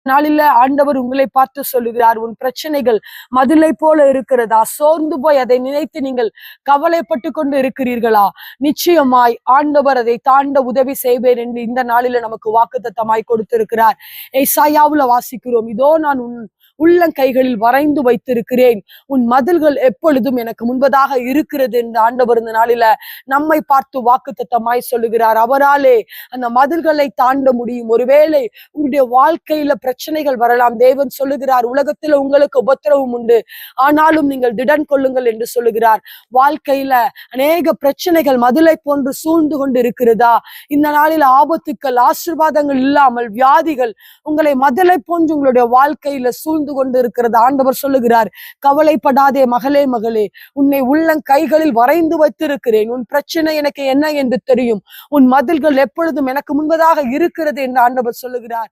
நாளில ஆண்டவர் உங்களை பார்த்து சொல்லுகிறார், உன் பிரச்சனைகள் மதிலை போல இருக்கிறதா? சோர்ந்து போய் அதை நினைத்து நீங்கள் கவலைப்பட்டு கொண்டு இருக்கிறீர்களா? நிச்சயமாய் ஆண்டவர் அதை தாண்ட உதவி செய்வேன் என்று இந்த நாளில நமக்கு வாக்குத்தத்தமாய் கொடுத்திருக்கிறார். ஏசாயாவுல வாசிக்கிறோம், இதோ நான் உன் உள்ளங்கைகளில் வரைந்து வைத்திருக்கிறேன், உன் மதில்கள் எப்பொழுதும் எனக்கு முன்பதாக இருக்கிறது என்று ஆண்டவர் இந்த நாளில நம்மை பார்த்து வாக்குத்தத்தமாய் சொல்லுகிறார். அவராலே அந்த மதில்களை தாண்ட முடியும். ஒருவேளை உங்களுடைய வாழ்க்கையில பிரச்சனைகள் வரலாம். தேவன் சொல்லுகிறார், உலகத்துல உங்களுக்கு உபத்திரவம் உண்டு, ஆனாலும் நீங்கள் திடன் கொள்ளுங்கள் என்று சொல்லுகிறார். வாழ்க்கையில அநேக பிரச்சனைகள் மதிலை போன்று சூழ்ந்து கொண்டு இருக்கிறதா? இந்த நாளில் ஆபத்துக்கள், ஆசீர்வாதங்கள் இல்லாமல் வியாதிகள் உங்களை மதிலை போன்று உங்களுடைய வாழ்க்கையில சூழ்ந்து கொண்டு இருக்கிறது. ஆண்டவர் சொல்லுகிறார், கவலைப்படாதே மகளே, மகளே, உன்னை உள்ளங்கைகளில் வரைந்து வைத்திருக்கிறேன். உன் பிரச்சனை எனக்கு என்ன என்று தெரியும். உன் மதில்கள் எப்பொழுதும் எனக்கு முன்பதாக இருக்கிறது என்று ஆண்டவர் சொல்லுகிறார்.